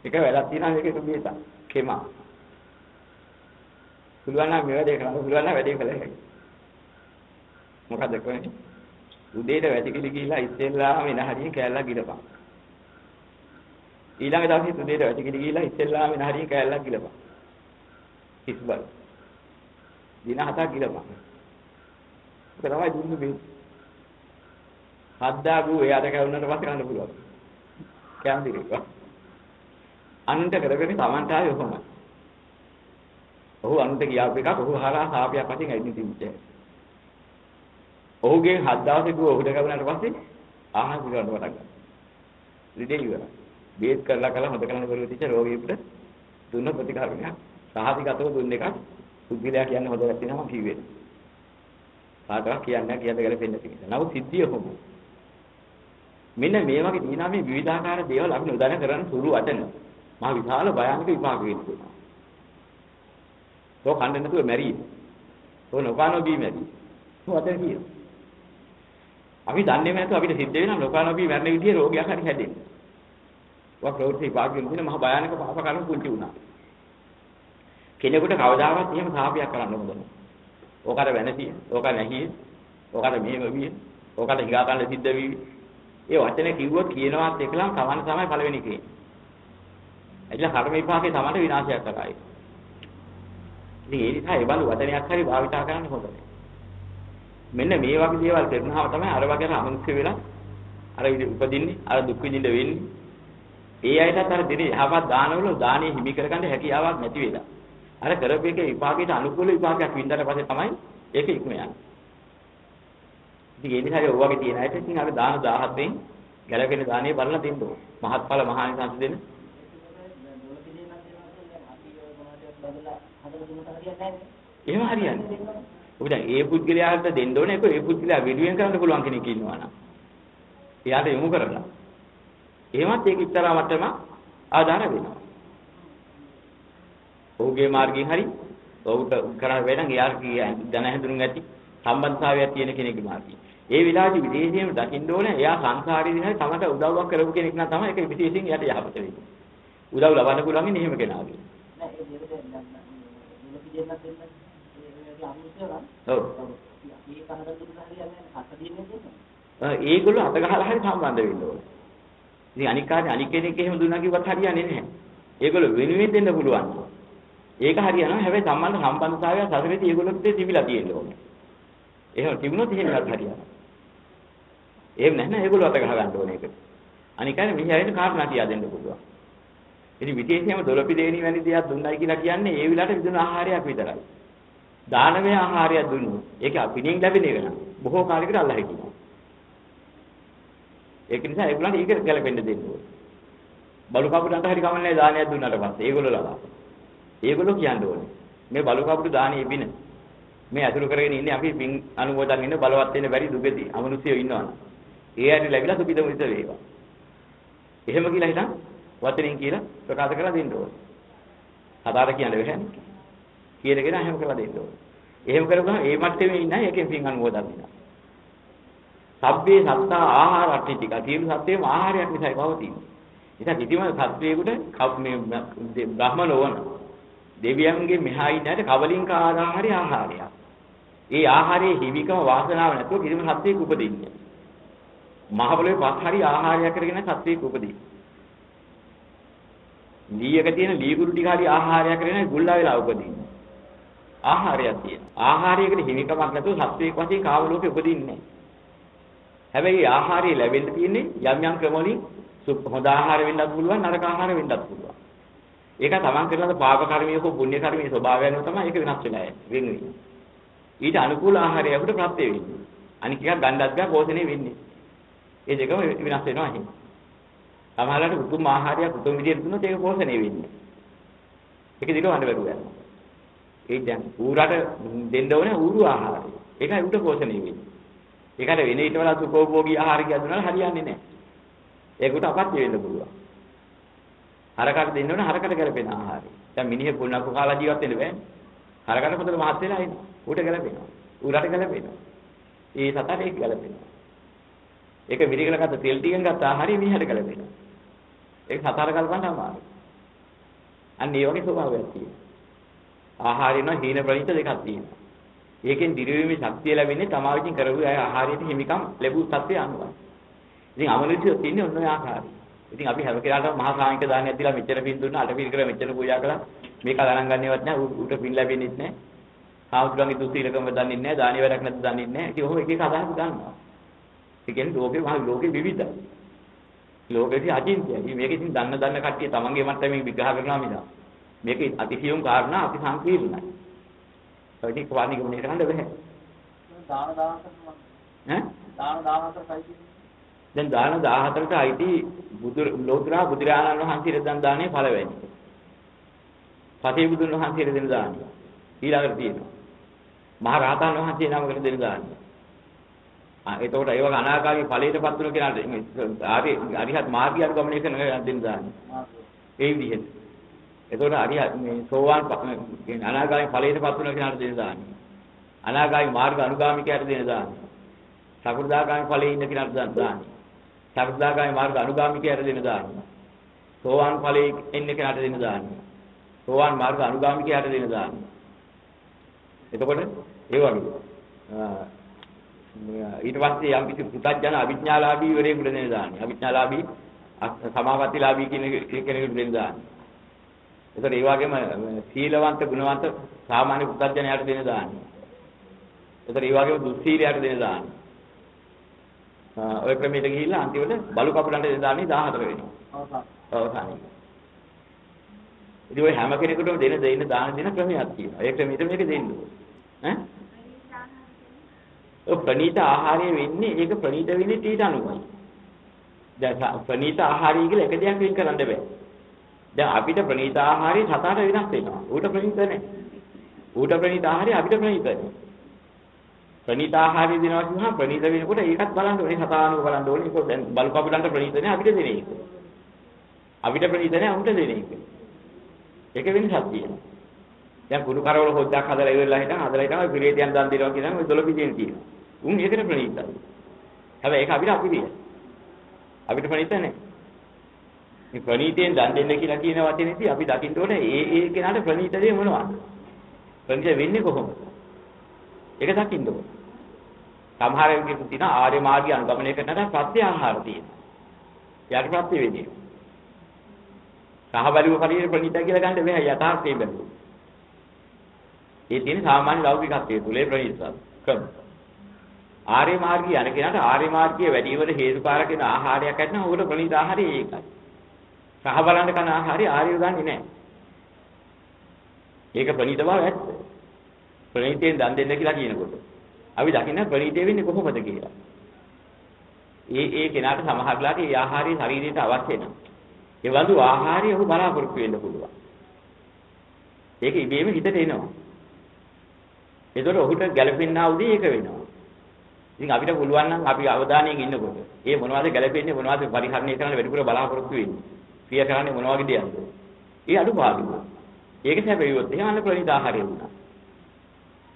එක වැඩක් තියෙනවා මේකේ තුබේත. කෙමා. පුළුවන් නම් මේ වැඩේ කරන්න පුළුවන් නම් වැඩේ කළ හැකියි. මොකද කරන්නේ? උදේට වැටිකිලි ගිහිලා ඉස්සෙල්ලාම එන හරිය කෑල්ලක් ගිලපන්. ඊළඟ දවසේ උදේට වැටිකිලි ගිහිලා ඉස්සෙල්ලාම එන හරිය කෑල්ලක් ගිලපන්. ඉස්බල්. දින 7ක් ගිලපන්. ඒක තමයි දුන්නේ මේ. හද්දාගු එයාට කවුනට පස්සේ ගන්න පුළුවන්. කැමති කෙනෙක්. අනුන්ට කරගෙන Tamanට ආවේ කොහොමද? ඔහු අනුන්ට කියාපු එකක් ඔහු හරහා සාපයක් වශයෙන් ඇවිදින් තිබුණේ. ඔහුගේ 7 දවසේ දුව ඔහුට කවුනට පස්සේ ආහාර පිළිගන්න පටන් ගත්තා. ලිඩේ ඉවරයි. බේත් කරලා හොද කරන පරිවිතිච්ච රෝගියෙකුට දුන්න ප්‍රතිකාරයක්. සාහිතිගතව දුන්න එකක් සුද්ධිලා කියන්නේ හොදලා තියෙනවා මම කිව්වේ. කාටවත් කියන්නේ කියන්න ගැලපෙන්නේ නැහැ. නමුත් සිද්ධිය කොහොමද? මෙන්න මේ වගේ දිනා මේ විවිධාකාර දේවල් අපි උදාන කරන සුළු වචන මහ විශාල භයානක විපාක වෙනවා. තෝ කන්නේ නැතුව මැරි. තෝ නොකානෝ බී මැරි. වචන කියනවා. අපි දන්නේ නැතුව අපිට සිද්ධ වෙනවා නොකානෝ බී මැරෙන විදිහේ රෝගයක් හරි හැදෙන්නේ. වා ප්‍රවෘත්ති විපාක වෙන මහ භයානක පාප කර්ම පුංචි වුණා. කෙනෙකුට කවදාවත් එහෙම සාපයක් කරන්න හොඳ නැහැ. ඕකට වෙනසිය, ඕක නැහිය, ඕකට මෙහෙම විය, ඕකට හිගා ගන්න සිද්ධ වී. ඒ වචනේ කිව්වොත් කියනවත් එකලම සමාන තමයි පළවෙනි එකේ. එයිලා කර්ම විපාකේ තමයි විනාශයක් කරයි. ඉතින් ඒ නිසා ඒ බඳු වචනයක් හරි භාවිතා කරන්න හොඳයි. මෙන්න මේ වගේ දේවල් කරනහම තමයි අර වගේ අමනුෂ්‍ය වෙලා අර උපදින්නේ, අර දුක් විඳින්න වෙන්නේ. ඒ අයටත් අර දෙනේ යහපත් දානවල දානේ හිමි කරගන්න හැකියාවක් නැති වෙලා. අර කරපේකේ විපාකයට අනුකූල විපාකයක් වින්දාට පස්සේ තමයි ඒක ඉක්ම යන්නේ. ඉතින් ඒ නිසා ඒ වගේ තියෙන අයට ඉතින් අර දාන 17න් ගැලපෙන දානේ බලලා දෙන්න ඕන. මහත්ඵල මහානිසංස දෙන. එහෙම හරියන්නේ. ඔබ දැන් ඒ පුද්ගලයාට දෙන්න ඕනේ ඒක ඒ පුද්ගලයා විදුවෙන් කරන්න පුළුවන් කෙනෙක් ඉන්නවා නම්. එයාට යොමු කරලා. එහෙමත් ඒක ඉතරා මට්ටම ආදාන වෙනවා. ඔහුගේ මාර්ගයෙන් හරි ඔහුට කරන්න වෙන එයාට දැන හැඳුනුම් ඇති සම්බන්ධතාවයක් තියෙන කෙනෙක්ගේ මාර්ගය. ඒ විලාසි විදේශියෙම දකින්න ඕනේ එයා සංසාරේ දිහා තමට උදව්වක් කරපු කෙනෙක් නම් තමයි ඒක විශේෂයෙන් එයාට යහපත වෙන්නේ. උදව් ලබන්න පුළුවන් ඉන්නේ එහෙම කෙනාගේ. ඒගොල්ලෝ අත ගහලා හරි සම්බන්ධ වෙන්න ඕනේ. ඉතින් අනික් කාර්ය අනික් කෙනෙක් එහෙම දුන්නා කිව්වත් හරියන්නේ නැහැ. ඒගොල්ලෝ වෙනුවෙන් දෙන්න පුළුවන්. ඒක හරියනවා. හැබැයි සම්බන්ධතාවය සසරේදී ඒගොල්ලොත් තිබිලා තියෙන්න ඕනේ. එහෙම තිබුණොත් එහෙමවත් හරියනවා. එහෙම නැත්නම් ඒගොල්ලෝ අත ගහ ගන්න ඕනේ ඒක. අනික අය මෙහි ආයෙත් කාරණා කියා දෙන්න පුළුවන්. ඉතින් විශේෂයෙන්ම දොළපි දෙවෙනි වැනි දේක් දුන්නයි කියලා කියන්නේ ඒ විලාට විදුන ආහාරයක් විතරයි. දානමය ආහාරයක් දුන්නොත් ඒක අපිනින් ලැබෙන එක නම බොහෝ කාලයකට අල්ලා හිටිනවා. ඒක නිසා ඒගොල්ලන්ට ඒක ගැලපෙන්න දෙන්න ඕනේ. බලු කපුටන්ට හරි කමන්නේ දානයක් දුන්නාට පස්සේ ඒගොල්ලෝ ලබා. ඒගොල්ලෝ කියන්න ඕනේ. මේ බලු කපුටු දානේ බින. මේ අතුරු කරගෙන ඉන්නේ අපි පින් අනුමෝදන් ඉන්න බලවත් වෙන්න බැරි දුගති අමනුෂ්‍යයෝ ඉන්නවනේ. ඒ ඇයි ලැබිලා සුපිත මුිත වේවා. එහෙම කියලා හිටන් වචනින් කියලා ප්‍රකාශ කරලා දෙන්න ඕනේ. හදාට කියන්නේ නැහැ. කියනගෙන එහෙම කරලා දෙන්න ඕනේ. එහෙම කරගම ඒ මට්ටමේ ඉන්න අය එකෙන් පින් අනුමෝදන් වෙනවා. සබ්බේ සත්තා ආහාර අට්ඨික කියන සත්‍යම ආහාරයක් නිසායි පවතින්නේ. ඉතින් කිසිම සත්වයකට මේ බ්‍රහ්ම නොවන දෙවියන්ගේ මෙහා ඉන්නට කවලින්ක ආහාරය ආහාරයක්. ඒ ආහාරයේ හිවිකම වාසනාව නැතුව කිසිම සත්වයක උපදින්නේ. මහ පොළොවේ පස් හරි ආහාරයක් කරගෙන සත්වයක උපදින්නේ. ලීයක තියෙන ලී කුරු ටික හරි ආහාරයක් කරගෙන ගුල්ලා වෙලා උපදින්නේ. ආහාරයක් තියෙන. ආහාරයකට හිමිකමක් නැතුව සත්වයක වශයෙන් කාම ලෝකෙ උපදින්නේ නැහැ. හැබැයි ආහාරය ලැබෙන්න තියෙන්නේ යම් යම් ක්‍රම වලින් හොඳ ආහාර වෙන්නත් පුළුවන් නරක ආහාර වෙන්නත් පුළුවන්. ඒක තමන් කරන පාප කර්මයේ හෝ පුණ්‍ය කර්මයේ ස්වභාවය අනුව තමයි ඒක වෙනස් වෙලා වෙන්නේ. ඊට අනුකූල ආහාරය අපිට ප්‍රත්‍ය වෙන්නේ. අනික එකක් ගන්නත් බෑ පෝෂණය වෙන්නේ. ඒ දෙකම වෙනස් වෙනවා එහෙනම්. සමහරවිට උතුම් ආහාරයක් උතුම් විදියට දුන්නොත් ඒක පෝෂණය වෙන්නේ. ඒක දිගවන්න බැරුව යනවා. ඒ දැන් ඌරට දෙන්න ඕනේ ඌරු ආහාරය. ඒකයි උට පෝෂණය වෙන්නේ. ඒකට වෙන ඊට වඩා සුඛෝභෝගී ආහාර කියනවා හරියන්නේ නැහැ. ඒකට අපත්‍ය වෙන්න පුළුවන්. හරකට දෙන්න ඕනේ හරකට ගැලපෙන ආහාරය. දැන් මිනිහෙක් ගුණක් කාලා ජීවත් වෙන්න බෑනේ. හරකට පොතල මහත් වෙලා ඉන්නේ. ඌට ගැලපෙනවා. ඌරට ගැලපෙනවා. ඒ සතට ඒක ගැලපෙනවා. ඒක විරිකල ගත්ත තෙල් ටිකෙන් ගත්ත ආහාරය මිනිහට ගැලපෙනවා. ඒක සතර කල්පන්න අමාරුයි. අන්න ඒ වගේ ස්වභාවයක් තියෙනවා. ආහාරින හීන ප්‍රණීත දෙකක් තියෙනවා. ඒකෙන් දිරවීමේ ශක්තිය ලැබෙන්නේ තමා විසින් කරපු ආහාරයට හිමිකම් ලැබූ තත්ත්වය අනුව. ඉතින් අමනුෂ්‍යය තින්නේ ඔන්න ඔය ආකාරය. ඉතින් අපි හැම කෙනාටම මහා සාංකික දානයක් දීලා මෙච්චර පින් දුන්නා, අට පින් කරලා මෙච්චර පූජා කළා. මේක ගණන් ගන්නවත් නැහැ. ඌට පින් ලැබෙන්නේ නැහැ. ආවුතුන්ගේ දුස්සීලකම දන්නේ නැහැ. දානි වැඩක් නැද්ද දන්නේ නැහැ. ඉතින් ඔහොම එක එක අදහස් ගන්නවා. ඒ කියන්නේ ලෝකේ විවිධයි. ලෝකෙදී අචින්ත්‍යයි. මේක ඉතින් දන්න කට්ටිය තමන්ගේ මට්ටමින් විග්‍රහ කරනවා මිස. මේක අතිසියුම් කාරණා අති සංකීර්ණයි. ඒ කිය කවාණි ගමනේ කරන්න බෑ. දැන් දාන 14ට අයිති ලෝතුරා බුදුරජාණන් වහන්සේට දන් දාන්නේ පළවෙනි. පතේ බුදුන් වහන්සේට දෙන දානය. ඊළඟට තියෙනවා. මහ රහතන් වහන්සේ නමකට දෙන දානය. එතකොට ඒව අනාගාමී ඵලයටපත් වෙන කෙනාට අරිහත් මාර්ගය අනුගමනය කරන දෙන්න දාන්නේ. ඒ විදිහට. එතකොට අරිහත් මේ සෝවාන් අනාගාමී ඵලයටපත් වෙන කෙනාට දෙන්න දාන්නේ. අනාගාමී මාර්ග අනුගාමිකයට දෙන්න දාන්නේ. සකෘදාගාමී ඵලයේ ඉන්න කෙනාට දාන්නේ. සකෘදාගාමී මාර්ග අනුගාමිකයට දෙන්න දාන්නේ. සෝවාන් ඵලයේ ඉන්න කෙනාට දෙන්න දාන්නේ. සෝවාන් මාර්ග අනුගාමිකයට දෙන්න දාන්නේ. එතකොට ඒ වගේ ඊට පස්සේ යම් කිසි පුතඥ අවිඥාලාභී වරේකට දෙන දාන්නේ. අවිඥාලාභී සමාපත්තිලාභී කියන කෙනෙකුට දෙන දාන්නේ. ඒතර ඒ වගේම සීලවන්ත ගුණවන්ත සාමාන්‍ය පුතඥයාට දෙන දාන්නේ. ඒතර ඒ වගේම දුස්සීලයට දෙන දාන්නේ. ඔය ක්‍රමයට ගිහිල්ලා අන්තිමට බලු කපුලන්ට දෙන දාන්නේ 14 වෙනවා. අවසානයේ. ඉතින් ඔය හැම කෙනෙකුටම දෙන දාන ක්‍රමයක් තියෙනවා. ඒ ක්‍රමයට මේක දෙන්න ඕනේ. ප්‍රණීත ආහාරය වෙන්නේ ඒක ප්‍රණීත වෙන්නේ ඊට අනුවයි. දැන් ප්‍රණීත ආහාරය කියලා එක දෙයක් වෙන් කරන්න බෑ. දැන් අපිට ප්‍රණීත ආහාරය සතට වෙනස් වෙනවා. ඌට ප්‍රණීත නැහැ. ඌට ප්‍රණීත ආහාරය අපිට ප්‍රණීත නැහැ. ප්‍රණීත ආහාරය දෙනවා කියනවා ප්‍රණීත වෙනකොට ඒකත් බලන්න ඕනේ සතානුව බලන්න ඕනේ. ඒක දැන් බලු කපුලන්ට ප්‍රණීත නැහැ අපිට දෙන එක. අපිට ප්‍රණීත නැහැ ඌට දෙන එක. ඒක වෙනසක් තියෙනවා. දැන් කුඩු කරවල හොද්දක් හදලා ඉවරලා හිටන් පිළියෙතියන් දන් දෙනවා කියනවා ඔය 12 පිටියෙන් තියෙනවා. උන් ඒකට ප්‍රණීතයි. හැබැයි ඒක අපිට අපිරිය. අපිට ප්‍රණීත නැහැ. මේ ප්‍රණීතයෙන් දන් දෙන්න කියලා කියන වචනේදී අපි දකින්න ඕනේ ඒ කෙනාට ප්‍රණීත දේ මොනවද? ප්‍රණීත වෙන්නේ කොහොමද? ඒක දකින්න ඕනේ. සමහර වෙලාවට තියෙන ආර්ය මාර්ගය අනුගමනය කරනට ප්‍රත්‍ය ආහාර තියෙනවා. යට ප්‍රත්‍ය වෙන්නේ. සහබලිව පරිදි ප්‍රණීත කියලා ගන්න බෑ යථාර්ථයේ බැලුවොත්. ඒ තියෙන සාමාන්‍ය ලෞකිකත්වයේ තුලේ ප්‍රණීතතාව ක්‍රම. ආර්ය මාර්ගය යන කෙනාට ආර්ය මාර්ගයේ වැඩිවර හේතුකාරක වෙන ආහාරයක් ඇත්නම් උකට ප්‍රණීත ආහාරය ඒකයි. සහ බලන්න කන ආහාරය ආර්යව ගන්නෙ නැහැ. ඒක ප්‍රණීත බව ඇත්ත. ප්‍රණීතයෙන් දන් දෙන්න කියලා කියනකොට අපි දකින්න ප්‍රණීතය වෙන්නේ කොහොමද කියලා. ඒ කෙනාට සමහරලාට ඒ ආහාරය ශරීරයට අවශ්‍ය නැහැ. ඒ වඳු ආහාරය ඔහු බලාපොරොත්තු වෙන්න පුළුවන්. ඒක ඉබේම හිතට එනවා. ඒතකොට ඔහුට ගැළපෙන්නා උදේ ඒක වෙනවා. ඉතින් අපිට පුළුවන් නම් අපි අවධානයෙන් ඉන්නකොට ඒ මොනවද ගැළපෙන්නේ මොනවද පරිහරණය කරන්න වැඩිපුර බලාපොරොත්තු වෙන්නේ. ක්‍රියා කරන්නේ මොන වගේ දෙයක්ද? ඒ අඩුපාඩුව. ඒක හැබැයිවත් එහෙම අන්න ප්‍රණීත ආහාරය වුණා.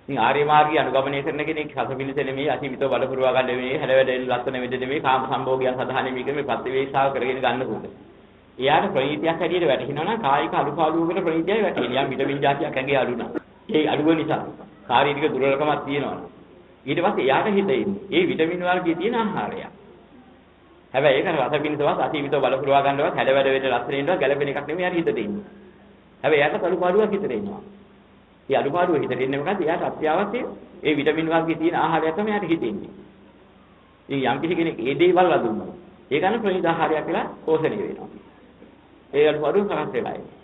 ඉතින් ආර්ය මාර්ගය අනුගමනය කරන කෙනෙක් රසපිලිසෙ නෙමෙයි අසීමිතව බඩ පුරවා ගන්න නෙමෙයි හැඩවැඩෙන් ලස්සන වෙද නෙමෙයි කාම සම්භෝගයන් සඳහා නෙමෙයි මේ ප්‍රතිවේක්ෂාව කරගෙන ගන්නකොට. එයාට ප්‍රණීතියක් හැටියට වැටෙනවා නම් කායික අඩුපාඩුවකට ප්‍රණීතියයි වැටෙන්නේ. යා විටමින් જાතියක් ඇඟේ අඩු නම්. ඒ අඩුව නිසා ශාරීරික දුර්වලකමක් තියෙනවා. ඊට පස්සේ එයාට හිතෙන්නේ ඒ විටමින් වර්ගයේ තියෙන ආහාරය. හැබැයි ඒක රසපිලිසවත් අසීමිතව බල පුරවා ගන්නවත් හැඩවැඩ වෙන්න ලස්සනින්වත් ගැළපෙන එකක් නෙමෙයි යාට හිතට එන්නේ. හැබැයි එයාට අඩුපාඩුවක් හිතට එනවා. ඒ අඩුපාඩුව හිතට එන්නේ මොකද? එයාට අත්‍යවශ්‍ය ඒ විටමින් වර්ගයේ තියෙන ආහාරය තමයි එයාට හිතෙන්නේ. ඉතින් යම් කිසි කෙනෙක් ඒ දේ වල්ලා දුන්නා. ඒ ගන්න ප්‍රණීත ආහාරයක් කියලා පෝෂණය වෙනවා. ඒ අඩුපාඩුව කරස් වෙලා ඉන්නේ.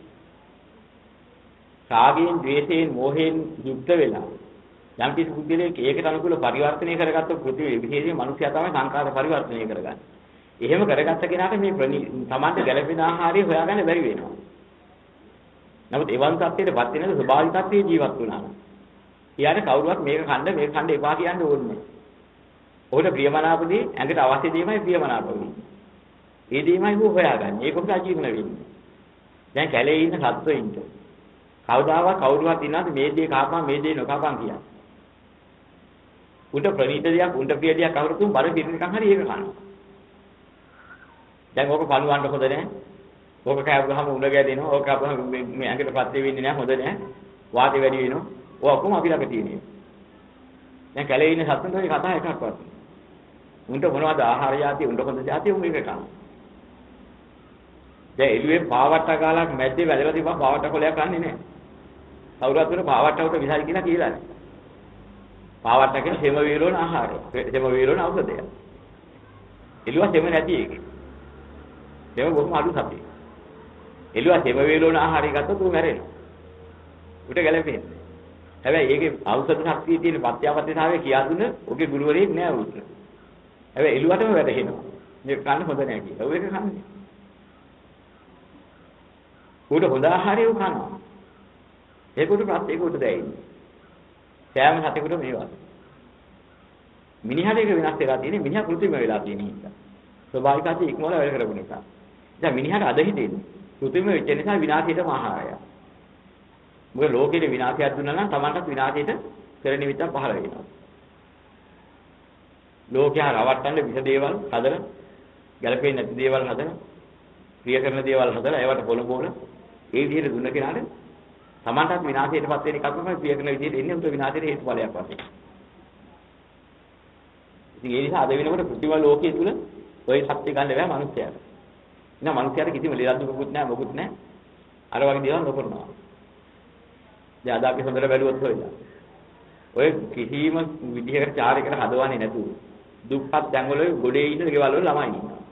රාගයෙන්, ද්වේෂයෙන්, මෝහයෙන් යුක්ත වෙලා යම් කිසි බුද්ධිලේ ඒකට අනුකූල පරිවර්තනය කරගත්ත පෘථිවිය විශේෂයෙන් මිනිසයා තමයි සංකාර පරිවර්තනය කරගන්නේ. එහෙම කරගත්ත කෙනාට මේ තමන්ට ගැළපෙන ආහාරය හොයාගන්න බැරි වෙනවා. නමුත් එවන් තත්ත්වයකටපත් වෙනද ස්වභාවික තත්ත්වයේ ජීවත් වුණා නම් ඊයාට කවුරුවත් මේක කන්න එපා කියන්න ඕනේ නැහැ. ඔහුට ප්‍රියමනාපදී ඇඟට අවශ්‍ය දෙයමයි ප්‍රියමනාප වෙන්නේ. ඒ දෙයමයි හො හොයාගන්නේ. ඒක උට අජීවන වෙන්නේ. දැන් කැලේ ඉන්න සත්ත්වයින්ට කවදාවත් කවුරුවත් ඉන්නවද මේ දේ කාපන් මේ දේ නොකාපන් කියන්නේ. උට ප්‍රණීත දෙයක් උන්ට ප්‍රිය දෙයක් අහුරුතුම් බර පිටිනකන් හරි ඒක කනවා. දැන් ඕක පණුවන්න හොඳ නැහැ. ඕක කෑවුවාම උණ ගැදෙනවා. ඕක අපහම මේ ඇඟට පත්‍ය වෙන්නේ නැහැ හොඳ නැහැ. වාතය වැඩි වෙනවා. ඔය ඔක්කොම අපි ළඟ තියෙනවා. දැන් කැලේ ඉන්න සතුන්ට ඔය කතා එකක්වත්. උන්ට මොනවද ආහාර જાති උන්ට හොඳ જાති උන් මේක කනවා. දැන් එළුවේ පාවට්ට ගාලක් මැද්දේ වැදලා තිබ්බා පාවට්ට කොලයක් කන්නේ නැහැ. කවුරුත් උන පාවට්ටවට විසයි කියලා කියලා නැහැ. පාවට්ට කියන්නේ සෙම වේලෝන ආහාරය. සෙම වේලෝන ඖෂධය. එළුවා සෙම නැති එකේ. සෙම බොහොම අඩු සතිය. එළුවා සෙම වේලෝන ආහාරය ගත්තොත් උන් මැරෙනවා. උට ගැලපෙන්නේ. හැබැයි ඒකේ ඖෂධ ශක්තිය තියෙන පත්‍යාපත්‍යතාවය කියා දුන්න ඔගේ ගුරුවරයෙක් නෑ උට. හැබැයි එළුවටම වැටහෙනවා. මේක කන්න හොඳ නෑ කියලා. ඔය එක කන්නේ. උට හොඳ ආහාරය උ කනවා. ඒකට ප්‍රත්‍යේක උට දෙයින්නේ. සෑම සතෙකුට මේවා. මිනිහට ඒක වෙනස් වෙලා තියෙන්නේ මිනිහා කෘත්‍රිම වෙලා තියෙන නිසා. ස්වභාවික ආදී ඉක්මවල වැඩ කරපු නිසා. දැන් මිනිහට අද හිතෙන්නේ කෘත්‍රිම වෙච්ච නිසා විනාශයටම ආහාරය. මොකද ලෝකෙේ විනාශයක් දුන්නා නම් Tamanටත් විනාශයට පෙර නිමිත්තක් පහළ වෙනවා. ලෝකයා රවට්ටන්න විස දේවල් හදලා, ගැළපෙන්නේ නැති දේවල් හදලා, ප්‍රිය කරන දේවල් හදලා ඒවට පොළඹවල ඒ විදිහට දුන්න කෙනාට Tamanටත් විනාශයටපත් වෙන එකක් තමයි ප්‍රිය කරන විදිහට එන්නේ උන්ට විනාශයට හේතුඵලයක් වශයෙන්. ඉතින් ඒ නිසා අද වෙනකොට කෘත්‍රිම ලෝකයේ තුල ඔය ශක්තිය ගන්න බෑ මිනිස්යාට. එහෙනම් මිනිස්යාට කිසිම ලෙඩක් නැහැ මොකුත් නැහැ. අර වගේ දේවල් නොකරනවා. දැන් අද අපි හොඳට බැලුවොත් ඔය කිසිම විදිහකට චාරිකර හදවන්නේ නැතුව දුක්පත් දැන්වල ගොඩේ ඉන්න ගෙවල් වල ළමයි ඉන්නවා.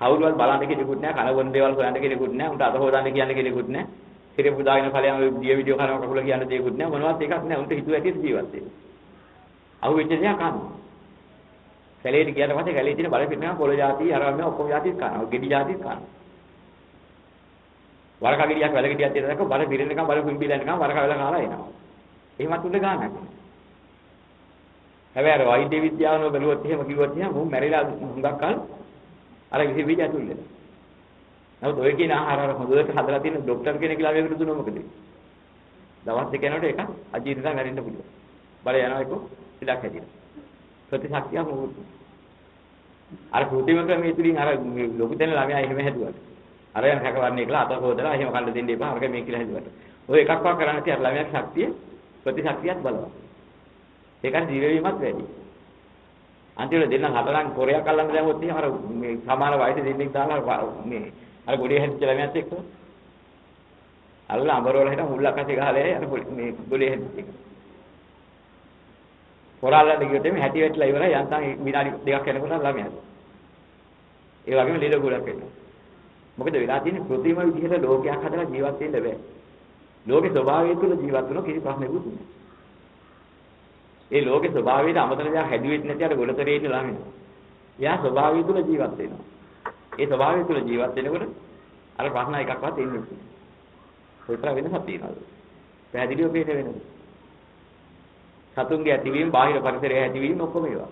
කවුරුවත් බලන්න කෙනෙකුත් නැහැ, කනගොන් දේවල් හොයන්න කෙනෙකුත් නැහැ, උන්ට අත හොදන්න කියන්න කෙනෙකුත් නැහැ. හිරේ පුදාගෙන ඵලයන් ඔය දිය වීඩියෝ කරනවා කකුල කියන්න දෙයක්වත් නැහැ. මොනවත් එකක් නැහැ. උන්ට හිතුව ඇටියට ජීවත් වෙන්න. අහු වෙච්ච දේ කනවා. කැලේට ගියාට පස්සේ කැලේ තියෙන බල පිටිනවා පොළ જાති අරවම ඔක්කොම જાති කනවා. ගෙඩි જાති කනවා. වරක ගෙඩියක් වැල ගෙඩියක් තියෙන දක්ව බල පිරෙනකම් බල කුඹිලනකම් වරක වෙලා කාලා එනවා. එහෙමත් උඩ ගානක්. හැබැයි අර වෛද්‍ය විද්‍යාවනෝ බැලුවොත් එහෙම කිව්වොත් එහෙම මොන් මැරිලා හුඟක් කල් අර විස බීජ ඇතුල් වෙනවා. නමුත් ඔය කියන ආහාර හොඳට හදලා තියෙන ડોක්ටර් කෙනෙක් ලාභයකට දුන්නොත් මොකද? දවස් දෙක යනකොට එක අජීර්ණතා මැරෙන්න පුළුවන්. බල යනවා එක ඉලක්ක හැදිලා. ප්‍රතිශක්තිය මොකද? අර කෘත්‍රිම ක්‍රමයේ තුලින් අර ලොකු දෙන ළමයා එහෙම හැදුවා. අර යන හැකවන්නේ කියලා අත හොදලා එහෙම කන්න දෙන්න එපා. අරක මේ කියලා හැදුවට. ඔය එකක්වත් කරන්නේ තියර ළමයාගේ ශක්තිය ප්‍රතිශක්තියත් බලවත්. ඒකත් ජීවවීමත් වැඩි. අන්තිමට දෙන්න හතරන් කොරයක් අල්ලන්න දැම්මොත් එහෙම අර මේ සමාන වයසේ දෙන්නෙක් දාලා මේ අර ගොඩේ හැදිච්ච ළමයාත් එක්ක අල්ල අඹරවල හිටන් මුල්ලක් අසේ ගහලා අර මේ ගොඩේ හැදිච්ච එක. කොරාලට ගියොත් එමේ හැටි වෙట్లా ඉවරයි යන්තම් විනාඩි දෙකක් යනකොට ළමයාට. ඒ වගේම ලීඩ ගොඩක් වෙනවා. මොකද වෙලා තියෙන්නේ කෘත්‍රිම විදිහට ලෝකයක් හදලා ජීවත් වෙන්න බෑ. ලෝකේ ස්වභාවය තුළ ජීවත් වෙන කිසි ප්‍රශ්නයක් නෑ. ඒ ලෝකේ ස්වභාවයට අමතර දෙයක් හැදුවෙත් නැති අර ගොඩතරේ ඉන්න ළමයි. එයා ස්වභාවය තුළ ජීවත් වෙනවා. ඒ ස්වභාවය තුළ ජීවත් වෙනකොට අර ප්‍රශ්න එකක්වත් එන්නේ නැහැ. කොයිතර වෙනසක් තියනවද? පැහැදිලිව පේන වෙනද? සතුන්ගේ ඇතිවීම, බාහිර පරිසරයේ ඇතිවීම ඔක්කොම ඒවා.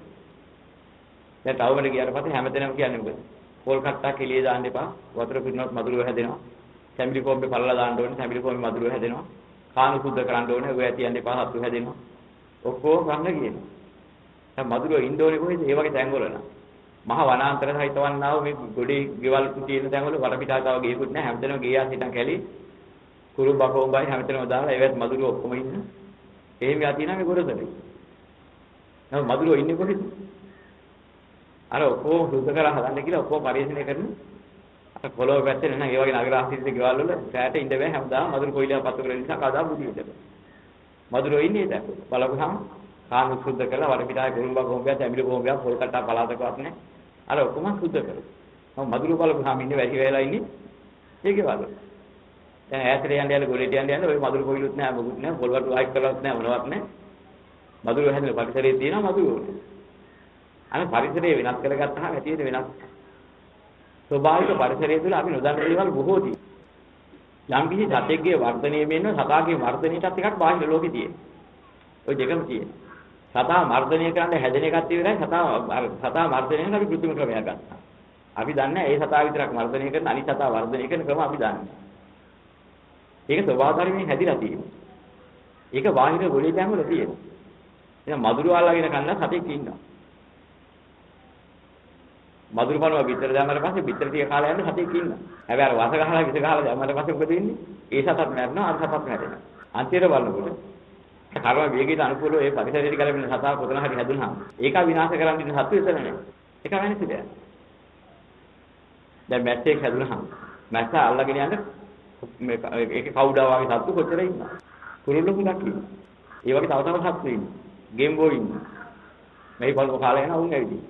දැන් තවමඩ ගියාට පස්සේ හැමතැනම කියන්නේ මොකද? පොල් කට්ටක් එළියේ දාන්න එපා. වතුර පිරුණොත් මදුරුව හැදෙනවා. සැමිලි කොම්බේ පළලා දාන්න ඕනේ. සැමිලි කොම්බේ මදුරුව හැදෙනවා. කාණු සුද්ධ කරන්න ඕනේ. ඔය ඇතියන්න එපා. හතු හැදෙනවා. ඔක්කොම ගන්න කියනවා. දැන් මදුරුව ඉන්න ඕනේ කොහෙද? ඒ වගේ තැන්වල නා. මහ වනාන්තර සහිතවන්නා වූ මේ ගොඩේ ගෙවල් තියෙන තැන්වල වටපිටාව තව ගේකුත් නැහැ. හැමතැනම ගේ ආසිතන් කැලේ කුරු බකෝඹයි හැමතැනම දාලා ඒවත් මදුරුව ඔක්කොම ඉන්න. එහෙම යා තියෙනවා මේ ගොඩසරේ. නම මදුරුව ඉන්නේ කොහෙද? අර ඔක්කොම සුද්ධ කරලා හදන්න කියලා ඔක්කොම පරිශීලනය කරන අර පොළොව පැත්තේ නේද ඒ වගේ නගර ආසිත ගෙවල් වල සෑට ඉඳ බෑ හැමදාම මදුරු කොයිලා පත්තු කරගෙන නිසා කවදා බුදි වෙද මදුරුව ඉන්නේ දැන් බලපුවහම කාණු සුද්ධ කරලා වර පිටාවේ ගොළුඹ ගොම්බියක් ඇඹිලි ගොම්බියක් පොල් කට්ටා පලාතකවත් නැහැ අර ඔක්කොම සුද්ධ කරලා මම මදුරුව බලපුවහම ඉන්නේ වැඩි වෙලා ඉන්නේ ඒකේ වල දැන් ඈතට යන්න ගොඩේට යන්න ඔය මදුරු කොයිලුත් නැහැ මොකුත් නැහැ පොල් වලට ආයික් කරලවත් නැහැ මොනවත් නැහැ මදුරුව හැදෙන පරිසරයේ තියෙනවා මදුරුව අනේ පරිසරය වෙනස් කරගත්තාම ඇති වෙන වෙනස් ස්වභාවික පරිසරය තුළ අපි නොදන්න දේවල් බොහෝ තියෙනවා. යම් කිසි සතෙක්ගේ වර්ධනය වෙන්න සතාගේ වර්ධනයටත් එකක් බාහිර ලෝකේ තියෙනවා. ඔය දෙකම තියෙනවා. සතා මර්ධනය කරන්න හැදෙන එකත් ඉවරයි සතා මර්ධනය කරන අපි කෘත්‍රිම ක්‍රමයක් ගන්නවා. අපි දන්නේ ඒ සතා විතරක් මර්ධනය කරන අනිත් සතා වර්ධනය කරන ක්‍රම අපි දන්නේ. ඒක ස්වභාව ධර්මයෙන් හැදිලා තියෙනවා. ඒක බාහිර ගොඩේ තැන් වල තියෙනවා. එහෙනම් මදුරු අල්ලගෙන කන්න සතෙක් ඉන්නවා. මදුරු පණුව පිටර දැම්මම පස්සේ පිටර ටික කාලා යන සතෙක් ඉන්නවා. හැබැයි අර වස ගහලා විස ගහලා දැම්මම පස්සේ මොකද වෙන්නේ? ඒ සතත් මැරෙනවා අර සතත් මැරෙනවා. අන්තිමට බලනකොට කර්ම වේගයට අනුකූලව ඒ පරිසරයට ගැලපෙන සතා කොතන හරි හැදුනහම ඒක විනාශ කරන්න ඉන්න සත්තු විතර නෙවෙයි. ඒක වෙනස් දෙයක්. දැන් මැස්සෙක් හැදුනහම මැස්ස අල්ලගෙන යන්න මේ ඒකේ කවුඩා වගේ සත්තු කොච්චර ඉන්නවා. කුරුල්ලෝ කුණක් ඉන්නවා. ඒ වගේ තව තව සත්තු ඉන්නවා. ගේම්බෝ ඉන්නවා. මේ බලව කාලේ යන උන් ඇවිදින්.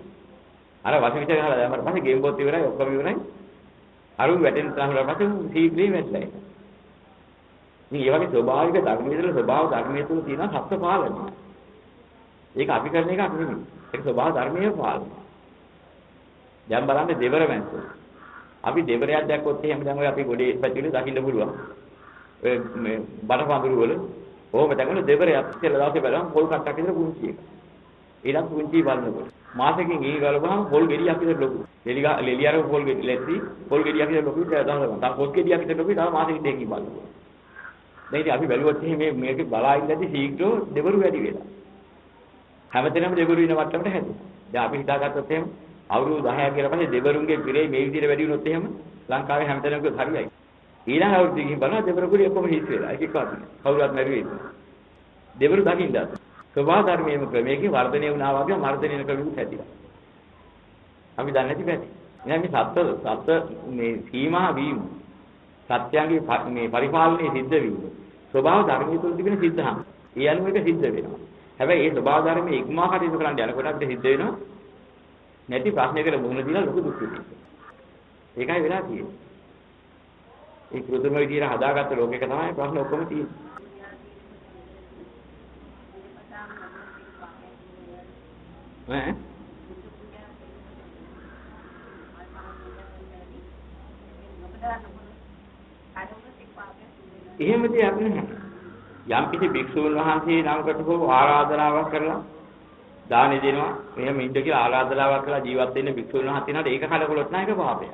අර වශයෙන් විතර ගහලා දැම්මම පස්සේ ගේම්බෝත් ඉවරයි ඔක්කොම ඉවරයි. අරුන් වැටෙන තරම පස්සේ සීග්‍රේ වැටලා ඉන්නවා. ඉතින් ඒ වගේ ස්වභාවික ධර්මයේ ස්වභාව ධර්මයේ තුල තියෙන සත්‍ය පාලනය. ඒක අපි කරන එකක් නෙමෙයි. ඒක ස්වභාව ධර්මයේ පාලනය. දැන් බලන්න දෙවර මැස්සෝ. අපි දෙවරයක් දැක්කොත් එහෙම දැන් ඔය අපි ගොඩේ පැතිලේ දකින්න පුළුවන්. ඔය මේ බඩපඳුරු වල ඕම දැක්කම දෙවරයක් ඉස්සෙල්ලා දවසේ බලන්න පොල් කට්ටක් විතර පුංචි එක. ඊළඟ පුංචි බලනකොට මාසෙකින් ඊ ගලපුවාම පොල් ගෙඩියක් විතර ලොකු. ලෙලියර පොල් ගෙඩි ලැස්සි පොල් ගෙඩියක් විතර ලොකු දානවා. තව පොල් ගෙඩියක් විතර ලොකු තව මාසෙකින් දෙකකින් බලනවා. දැන් ඉතින් අපි බැලුවොත් එහෙම මේක බලා ඉඳද්දි ශීඝ්‍රව දෙවරු වැඩි වෙලා. හැමතැනම දෙවරු ඉන වට්ටමට හැදුවා. දැන් අපි හිතාගත්තොත් එහෙම අවුරුදු 10ක් කියලා පස්සේ දෙවරුන්ගේ පිරේ මේ විදිහට වැඩි වුණොත් එහෙම ලංකාවේ හැමතැනම හරියයි. ඊළඟ අවුරුද්දේ ගිහින් බලනවා දෙවරු කුඩි ඔක්කොම හිස් වෙලා. ඒක එක්කවත් කවුරුත් මැරුවේ නෑ. දෙවරු දකින්නත්. ස්වභාව ධර්මයේම ක්‍රමයකින් වර්ධනය වුණා වගේ වර්ධනය වෙන ක්‍රමයක් හැදිලා. අපි දන්නේ නැති පැති. එහෙනම් මේ සත්‍ය මේ සීමා වීම සත්‍යංගේ මේ පරිපාලනයේ සිද්ධ වීම ස්වභාව ධර්මයේ තුල තිබෙන සිද්ධාංග. ඒ අනුව එක සිද්ධ වෙනවා. හැබැයි මේ ස්වභාව ධර්මයේ ඉක්මවා කටයුතු කරන්න යනකොට අපිට සිද්ධ වෙනවා නැති ප්‍රශ්නයකට මුහුණ දීලා ලොකු දුක් විඳින්න. ඒකයි වෙලා තියෙන්නේ. ඒ කෘත්‍රිම විදියට හදාගත්ත ලෝකයක තමයි ප්‍රශ්න ඔක්කොම තියෙන්නේ. ඈ එහෙම දෙයක් නැහැ. යම් කිසි භික්ෂුන් වහන්සේ නමකට හෝ ආරාධනාවක් කරලා දානෙ දෙනවා. එහෙම ඉන්න කියලා ආරාධනාවක් කරලා ජීවත් වෙන්න භික්ෂුන් වහන්සේනට ඒක කලකොලොත් නැහැ ඒක පාපයක්.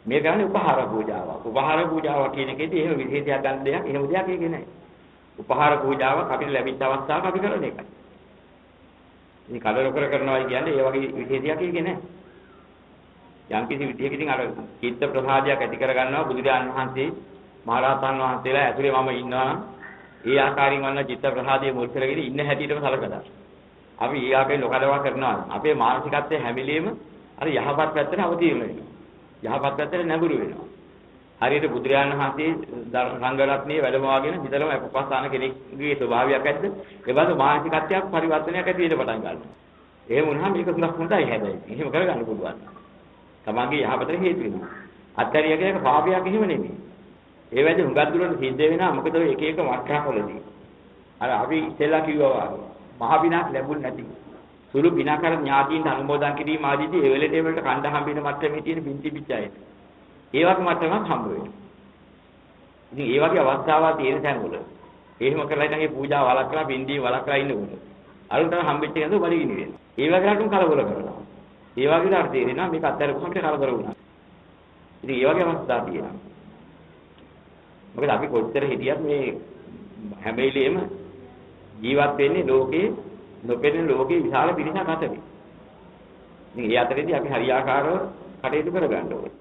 මේ කියන්නේ උපහාර පූජාවක්. උපහාර පූජාවක් කියන එකේදී එහෙම විශේෂයක් ගන්න දෙයක් එහෙම දෙයක් ඒකේ නැහැ. උපහාර පූජාවක් අපිට ලැබිච්ච අවස්ථාවක අපි කරන එකයි. ඉතින් කලකොල කරනවා කියන්නේ ඒ වගේ විශේෂයක් ඒකේ නැහැ. යම් කිසි විදියකින් අර චිත්ත ප්‍රසාදයක් ඇති කර ගන්නවා බුදුරජාණන් වහන්සේ මහරහතන් වහන්සේලා ඇතුලේ මම ඉන්නවා නම් ඒ ආකාරයෙන් වන්න චිත්ත ප්‍රසාදයේ මුල් කරගෙන ඉන්න හැටියටම සලකනවා. අපි ඒ ආකාරයෙන් ලෝකදවා කරනවා. අපේ මානසිකත්වයේ හැමිලීම අර යහපත් පැත්තට අවතීර්ණ වෙනවා. යහපත් පැත්තට නැඹුරු වෙනවා. හරියට බුදුරජාණන් වහන්සේ සංඝරත්නයේ වැඩමවාගෙන විතරම අපපස්ථාන කෙනෙක්ගේ ස්වභාවයක් ඇද්ද? ඒ බඳු මානසිකත්වයක් පරිවර්තනයක් ඇති වෙන්න පටන් ගන්නවා. එහෙම වුණාම මේක සුලක් හොඳයි හැබැයි. එහෙම කරගන්න පුළුවන්. තමන්ගේ යහපතට හේතු වෙනවා. අත්හැරිය කියන එක පාපයක් එහෙම නෙමෙයි. ඒ වැඩි හුඟක් දුරට සිද්ධ වෙනවා මොකද ඔය එක එක වටහාවලදී. අර අපි ඉස්සෙල්ලා කිව්වා වගේ මහ විනාශ ලැබුණ නැති. සුළු විනාකර ඥාතීන් අනුමෝදන් කිරීම ආදීදී ඒ වෙලේ වලට කණ්ඩ හම්බෙන මට්ටමේ තියෙන බින්ති පිටයි. ඒ වගේ මට්ටමක් හම්බ වෙනවා. ඉතින් ඒ වගේ අවස්ථාවක් තියෙන තැන්වල එහෙම කරලා ඉතින් මේ පූජා වළක්වලා බින්දී වළක්වලා ඉන්නකොට අරුන්ට හම්බෙච්ච එක නේද බලිගිනි වෙන්නේ. ඒ වගේ රටුන් කලබල කරනවා. ඒ වගේ අර්ථය දෙනවා මේක අත්හැරපුවම අපිට කලබල වුණා. ඉතින් ඒ වගේ අවස්ථා තියෙනවා. මොකද අපි කොච්චර හිටියත් මේ හැම වෙලෙම ජීවත් වෙන්නේ ලෝකේ නොපෙනෙන ලෝකේ විශාල පිරිසක් අතරේ. ඉතින් ඒ අතරේදී අපි හරියාකාරව කටයුතු කරගන්න ඕනේ.